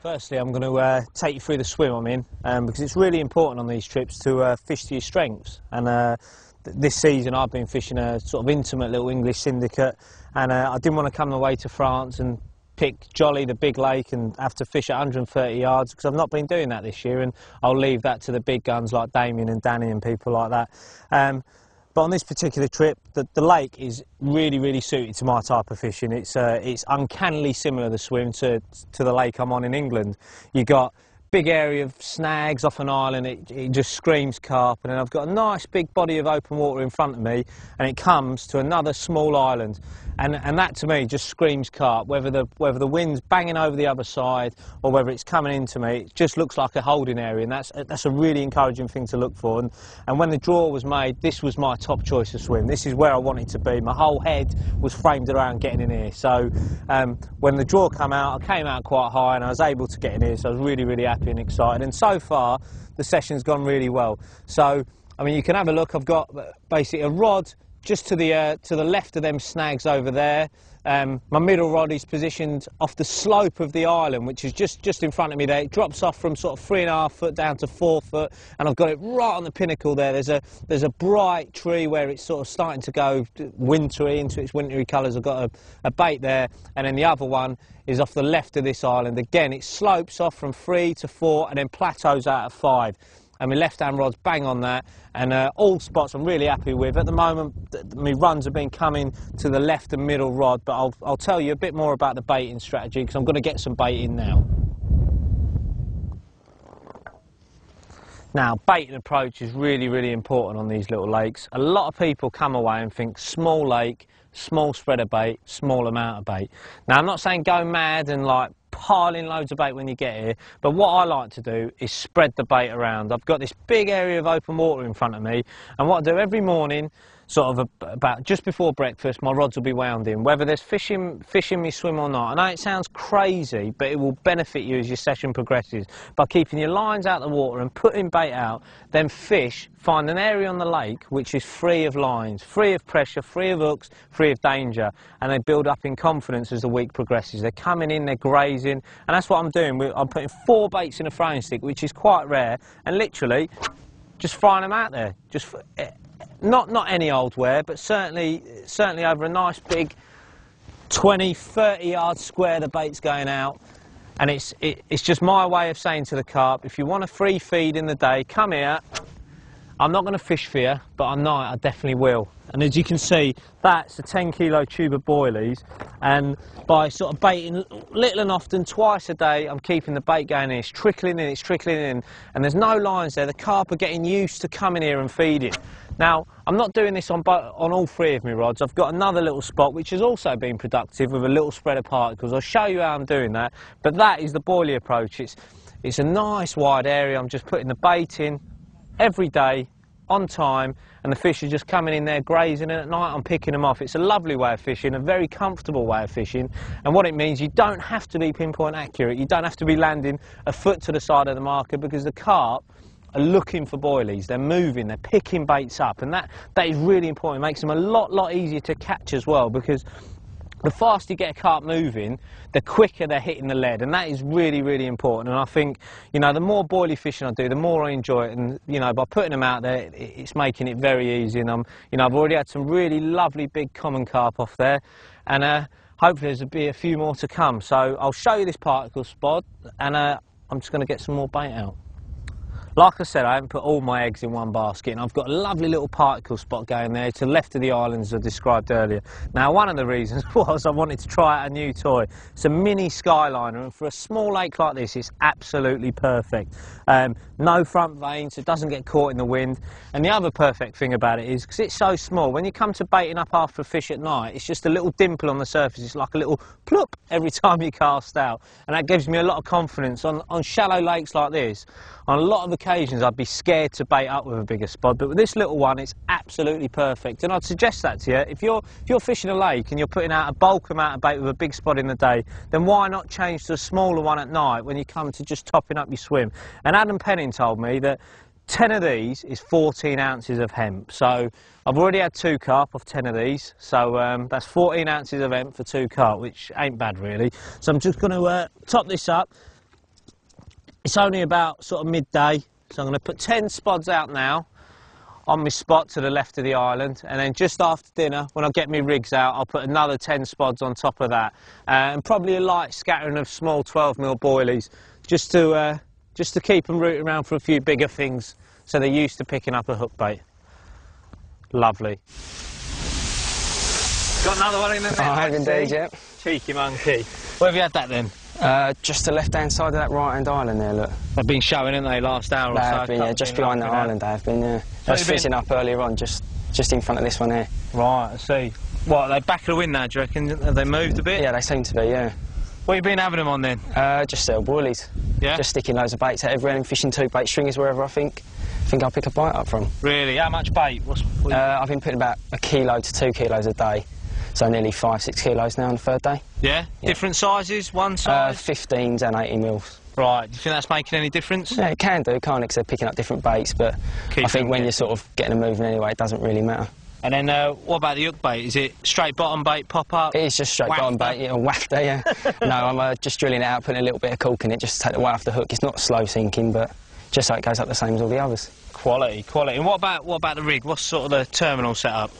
Firstly, I'm going to take you through the swim I'm in, because it's really important on these trips to fish to your strengths. And this season I've been fishing a sort of intimate little English syndicate, and I didn't want to come away to France and pick Jolly, the big lake, and have to fish at 130 yards, because I've not been doing that this year, and I'll leave that to the big guns like Damien and Danny and people like that. But on this particular trip, the lake is really suited to my type of fishing. It's uncannily similar, the swim, to the lake I'm on in England. You got big area of snags off an island, it just screams carp, and then I've got a nice big body of open water in front of me, and it comes to another small island, and that to me just screams carp. Whether the wind's banging over the other side or whether it's coming into me, it just looks like a holding area, and that's a really encouraging thing to look for. And when the draw was made, this was my top choice of swim. This is where I wanted to be. My whole head was framed around getting in here. So when the draw came out, I came out quite high and I was able to get in here, so I was really happy and excited. And so far the session's gone really well. So I mean, you can have a look. I've got basically a rod just to the left of them snags over there. My middle rod is positioned off the slope of the island, which is just in front of me there. It drops off from sort of 3.5 foot down to 4 foot, and I've got it right on the pinnacle there. There's a bright tree where it's sort of starting to go wintry, into its wintry colours. I've got a bait there, and then the other one is off the left of this island. Again, it slopes off from 3 to 4 and then plateaus out at 5. And my left-hand rod's bang on that, and all spots I'm really happy with. At the moment, my runs have been coming to the left and middle rod, but I'll tell you a bit more about the baiting strategy, because I'm going to get some bait in now. Now, baiting approach is really important on these little lakes. A lot of people come away and think small lake, small spreader bait, small amount of bait. Now, I'm not saying go mad and like piling loads of bait when you get here, but what I like to do is spread the bait around. I've got this big area of open water in front of me, and what I do every morning, sort of about just before breakfast, my rods will be wound in, whether there's fish in me swim or not. I know it sounds crazy, but it will benefit you as your session progresses by keeping your lines out of the water and putting bait out. Then fish find an area on the lake which is free of lines, free of pressure, free of hooks, free of danger, and they build up in confidence as the week progresses. They're coming in, they're grazing, and that's what I'm doing. I'm putting 4 baits in a throwing stick, which is quite rare, and literally just throwing them out there. Just not any old ware, but certainly over a nice big 20-30 yard square the bait's going out. And it's just my way of saying to the carp, if you want a free feed in the day, come here. I'm not going to fish for you, but at night I definitely will. And as you can see, that's a 10 kilo tube of boilies, and by sort of baiting little and often, twice a day, I'm keeping the bait going in. It's trickling in, and there's no lines there. The carp are getting used to coming here and feeding. Now, I'm not doing this on all 3 of my rods. I've got another little spot which has also been productive with a little spread of particles. I'll show you how I'm doing that, but that is the boilie approach. It's a nice wide area. I'm just putting the bait in every day, on time, and the fish are just coming in there grazing, and at night I'm picking them off. It's a lovely way of fishing, a very comfortable way of fishing, and what it means, you don't have to be pinpoint accurate. You don't have to be landing a foot to the side of the marker, because the carp are looking for boilies. They're moving, they're picking baits up, and that is really important. It makes them a lot easier to catch as well, because the faster you get a carp moving, the quicker they're hitting the lead, and that is really important. And I think, you know, the more boilie fishing I do, the more I enjoy it, and you know, by putting them out there, it's making it very easy. And you know, I've already had some really lovely big common carp off there, and hopefully there'll be a few more to come. So I'll show you this particle spot, and I'm just going to get some more bait out. Like I said, I haven't put all my eggs in one basket, and I've got a lovely little particle spot going there to the left of the islands I described earlier. Now, one of the reasons was I wanted to try out a new toy. It's a mini Skyliner, and for a small lake like this, it's absolutely perfect. No front vanes, it doesn't get caught in the wind, and the other perfect thing about it is, because it's so small, when you come to baiting up after a fish at night, it's just a little dimple on the surface. It's like a little plop every time you cast out, and that gives me a lot of confidence on shallow lakes like this. On a lot of occasions I'd be scared to bait up with a bigger spot, but with this little one it's absolutely perfect, and I'd suggest that to you. If you're fishing a lake and you're putting out a bulk amount of bait with a big spot in the day, then why not change to a smaller one at night when you come to just topping up your swim? And Adam Penning told me that 10 of these is 14 ounces of hemp, so I've already had 2 carp off 10 of these, so that's 14 ounces of hemp for 2 carp, which ain't bad really. So I'm just going to top this up. It's only about sort of midday, so I'm going to put 10 spods out now on my spot to the left of the island, and then just after dinner, when I get my rigs out, I'll put another 10 spods on top of that, and probably a light scattering of small 12mm boilies, just to keep them rooting around for a few bigger things, so they're used to picking up a hook bait. Lovely. Got another one in the net. I have indeed, yeah. Cheeky monkey. Where have you had that then? Just the left-hand side of that right-hand island there, look. They've been showing, haven't they, last hour or so? They have been, yeah, just behind the island they have been, yeah. I was fishing up earlier on, just in front of this one here. Right, I see. What, are they back of the wind now, do you reckon? Have they moved a bit? Yeah, they seem to be, yeah. What have you been having them on then? Just little boilies. Yeah? Just sticking loads of baits out everywhere and fishing 2 bait stringers wherever I think I'll pick a bite up from. Really? How much bait? I've been putting about 1 kilo to 2 kilos a day. So nearly 5-6 kilos now on the 3rd day. Yeah? Different sizes? One size? 15s and 80mm. Right. Do you think that's making any difference? Yeah, it can do, can't it? 'Cause they're picking up different baits, but I think when you're sort of getting them moving anyway, it doesn't really matter. And then what about the hook bait? Is it straight bottom bait, pop up? It is just straight bottom bait, yeah, wafter, yeah. No, I'm just drilling it out, putting a little bit of cork in it just to take the weight off the hook. It's not slow sinking, but just so it goes up the same as all the others. Quality, quality. And what about the rig? What's sort of the terminal setup?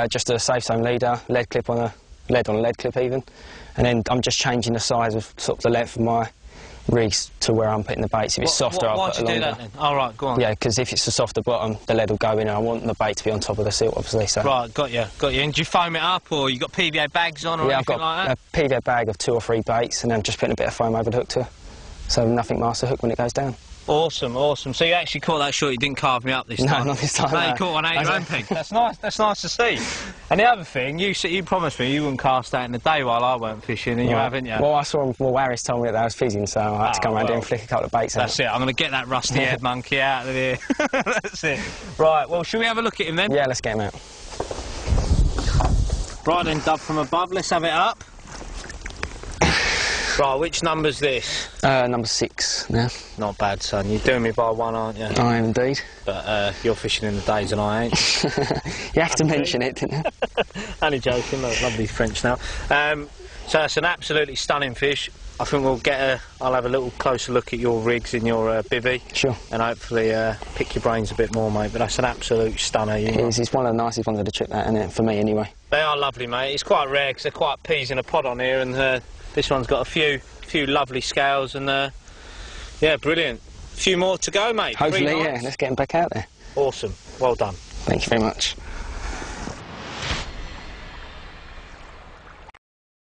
Just a safe zone leader, lead clip on a lead clip even, and then I'm just changing the size of sort of the length of my rigs to where I'm putting the baits. If it's softer, I'll put a longer. Why'd you do that then? Oh, right, go on. Yeah, because if it's a softer bottom, the lead will go in, and I want the bait to be on top of the silt, obviously. So. Right, got you. And do you foam it up, or you got PVA bags on, or anything like that? I've got a PVA bag of 2 or 3 baits, and then I'm just putting a bit of foam over the hook to, so nothing marks the hook when it goes down. Awesome, awesome. So you actually caught that short, you didn't carve me up this time? No, not this time. No, you caught one out your own peg. That's nice to see. And the other thing, you promised me you wouldn't cast out in the day while I weren't fishing, and you haven't, you? Well, I saw him, Harris told me that I was fishing, so I had to come around here and flick a couple of baits out. That's it, I'm going to get that rusty head monkey out of here. That's it. Right, well, shall we have a look at him then? Yeah, let's get him out. Right then, dub from above, let's have it up. Right, which number's this? Number 6 now. Not bad, son. You're doing me by 1, aren't you? I am indeed. But you're fishing in the days and I ain't. You have to mention it, didn't you? Only joking. Look, lovely French now. So that's an absolutely stunning fish. I think I'll have a little closer look at your rigs in your bivvy. Sure. And hopefully pick your brains a bit more, mate. But that's an absolute stunner. It is. It's one of the nicest ones of the trip, that, isn't it? For me, anyway. They are lovely, mate. It's quite rare because they're quite peas in a pod on here, and this one's got a few lovely scales, and yeah, brilliant. A few more to go, mate. Hopefully, yeah. Let's get them back out there. Awesome. Well done. Thank you very much.